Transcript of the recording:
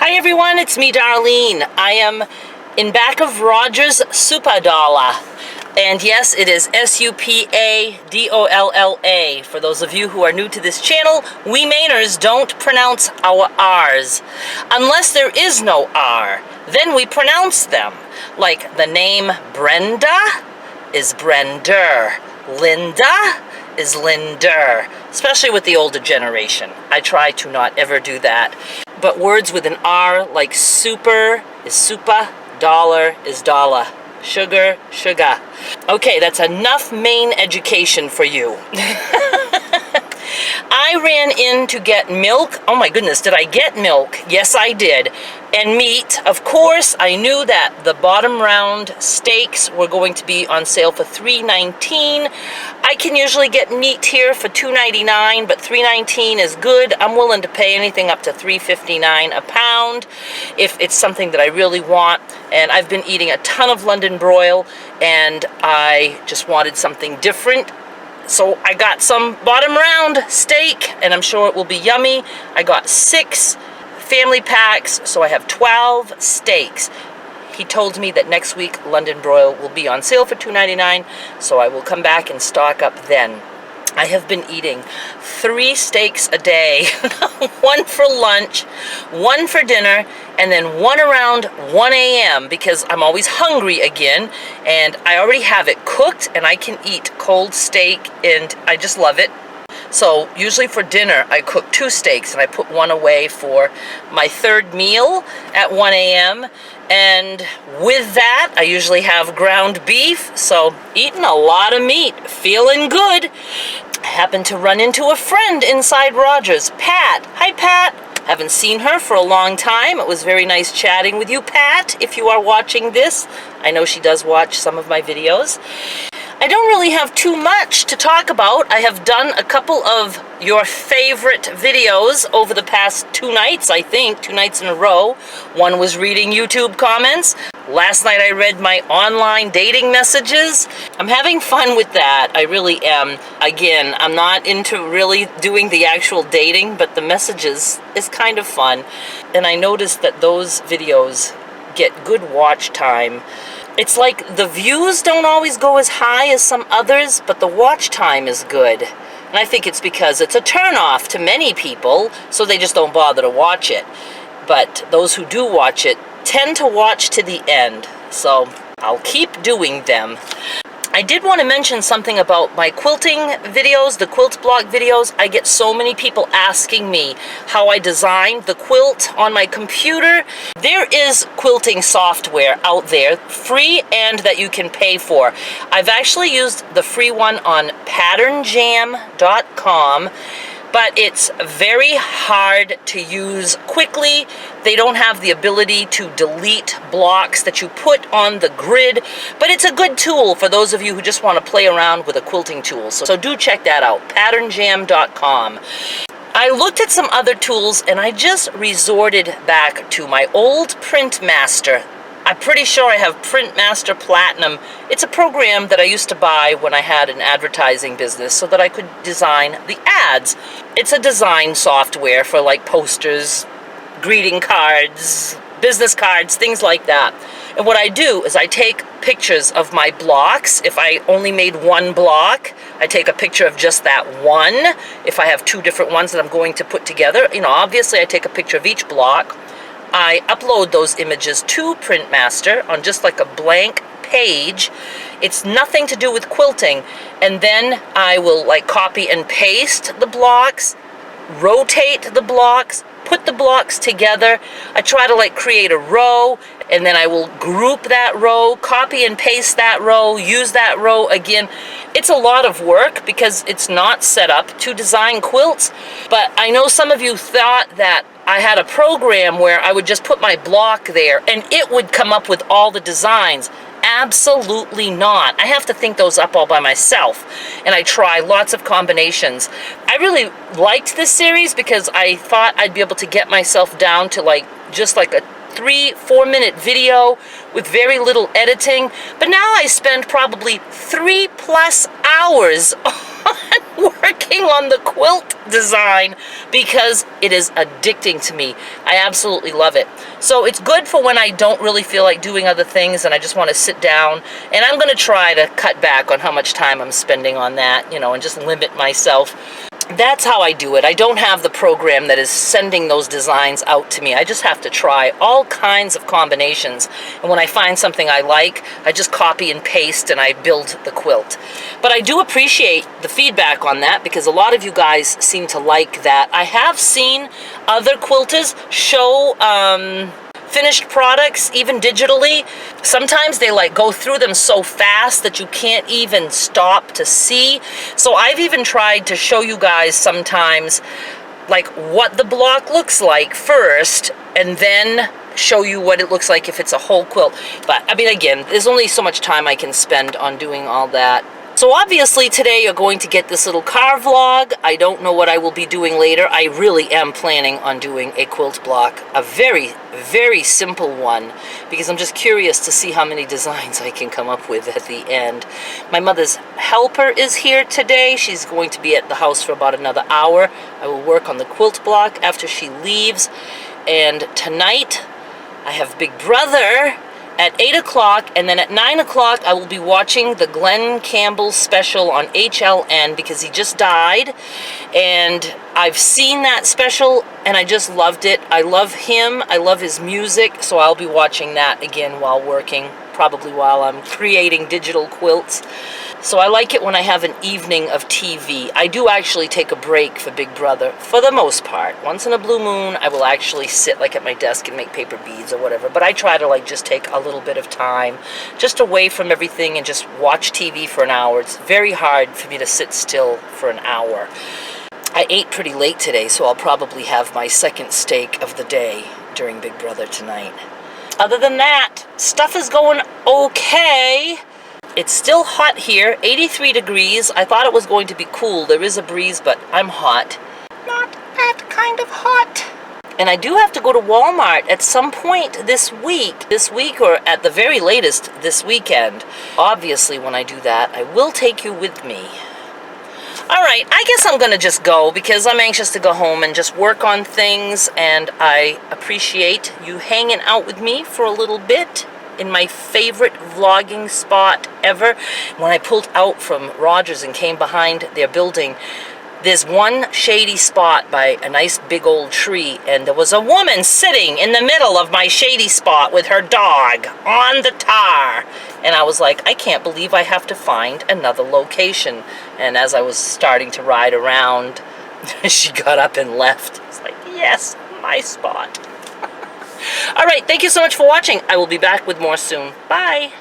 Hi everyone, it's me Darlene. I am in back of Roger's Supadolla. And yes, it is Supadolla. For those of you who are new to this channel, we Mainers don't pronounce our R's. Unless there is no R, then we pronounce them. Like the name Brenda is Brender. Linda is Linder. Especially with the older generation. I try to not ever do that. But words with an R, like super is supa, dollar is dollar, sugar, sugar. Okay, that's enough Maine education for you. I ran in to get milk. Oh my goodness, did I get milk? Yes, I did. And meat. Of course, I knew that the bottom round steaks were going to be on sale for $3.19. I can usually get meat here for $2.99, but $3.19 is good. I'm willing to pay anything up to $3.59 a pound if it's something that I really want. And I've been eating a ton of London broil, and I just wanted something different. So I got some bottom round steak, and I'm sure it will be yummy. I got 6 family packs, so I have 12 steaks. He told me that next week London broil will be on sale for $2.99, so I will come back and stock up then. I have been eating 3 steaks a day, 1 for lunch, 1 for dinner, and then 1 around 1 a.m. because I'm always hungry again, and I already have it cooked, and I can eat cold steak, and I just love it. So usually for dinner, I cook 2 steaks, and I put 1 away for my 3rd meal at 1 a.m., and with that, I usually have ground beef, so eating a lot of meat, feeling good. I happened to run into a friend inside Rogers, Pat. Hi, Pat. Haven't seen her for a long time. It was very nice chatting with you, Pat, if you are watching this. I know she does watch some of my videos. I don't really have too much to talk about. I have done a couple of your favorite videos over the past 2 nights, I think, 2 nights in a row. One was reading YouTube comments. Last night I read my online dating messages. I'm having fun with that. I really am. Again, I'm not into really doing the actual dating, but the messages is kind of fun. And I noticed that those videos get good watch time. It's like the views don't always go as high as some others, but the watch time is good. And I think it's because it's a turn-off to many people, so they just don't bother to watch it. But those who do watch it tend to watch to the end, so I'll keep doing them. I did want to mention something about my quilting videos, the quilt block videos. I get so many people asking me how I designed the quilt on my computer. There is quilting software out there, free and that you can pay for. I've actually used the free one on patternjam.com, but it's very hard to use quickly. They don't have the ability to delete blocks that you put on the grid, but it's a good tool for those of you who just want to play around with a quilting tool. So do check that out, patternjam.com. I looked at some other tools, and I just resorted back to my old Printmaster. I'm pretty sure I have Printmaster Platinum. It's a program that I used to buy when I had an advertising business so that I could design the ads. It's a design software for like posters, greeting cards, business cards, things like that. And what I do is I take pictures of my blocks. If I only made 1 block, I take a picture of just that one. If I have 2 different ones that I'm going to put together, obviously I take a picture of each block. I upload those images to Printmaster on just like a blank page. It's nothing to do with quilting. And then I will like copy and paste the blocks, rotate the blocks, put the blocks together. I try to like create a row, and then I will group that row, copy and paste that row, use that row again. It's a lot of work because it's not set up to design quilts. But I know some of you thought that I had a program where I would just put my block there and it would come up with all the designs. Absolutely not. I have to think those up all by myself, and I try lots of combinations. I really liked this series because I thought I'd be able to get myself down to like just like a 3-4 minute video with very little editing, but now I spend probably 3+ hours on working on the quilt design because it is addicting to me. I absolutely love it. So it's good for when I don't really feel like doing other things and I just want to sit down. And I'm going to try to cut back on how much time I'm spending on that, you know, and just limit myself. That's how I do it. I don't have the program that is sending those designs out to me. I just have to try all kinds of combinations. And when I find something I like, I just copy and paste and I build the quilt. But I do appreciate the feedback on that because a lot of you guys seem to like that. I have seen other quilters show finished products, even digitally. Sometimes they like go through them so fast that you can't even stop to see. So I've even tried to show you guys sometimes like what the block looks like first and then show you what it looks like if it's a whole quilt. But I mean, again, there's only so much time I can spend on doing all that. So obviously today you're going to get this little car vlog. I don't know what I will be doing later. I really am planning on doing a quilt block, a very, very simple one, because I'm just curious to see how many designs I can come up with at the end. My mother's helper is here today. She's going to be at the house for about another hour. I will work on the quilt block after she leaves. And tonight I have Big Brother at 8 o'clock, and then at 9 o'clock I will be watching the Glenn Campbell special on HLN because he just died, and I've seen that special and I just loved it. I love him, I love his music, so I'll be watching that again while working, probably while I'm creating digital quilts. So I like it when I have an evening of TV. I do actually take a break for Big Brother, for the most part. Once in a blue moon, I will actually sit like at my desk and make paper beads or whatever. But I try to like just take a little bit of time, just away from everything and just watch TV for an hour. It's very hard for me to sit still for an hour. I ate pretty late today, so I'll probably have my second steak of the day during Big Brother tonight. Other than that, stuff is going okay. It's still hot here, 83 degrees. I thought it was going to be cool. There is a breeze, but I'm hot. Not that kind of hot. And I do have to go to Walmart at some point this week or at the very latest this weekend. Obviously, when I do that, I will take you with me. All right, I guess I'm going to just go because I'm anxious to go home and just work on things, and I appreciate you hanging out with me for a little bit in my favorite vlogging spot ever. When I pulled out from Rogers and came behind their building, there's one shady spot by a nice big old tree, and there was a woman sitting in the middle of my shady spot with her dog on the tar. And I was like, I can't believe I have to find another location. And as I was starting to ride around, she got up and left. It's like, yes, my spot. All right, thank you so much for watching. I will be back with more soon. Bye.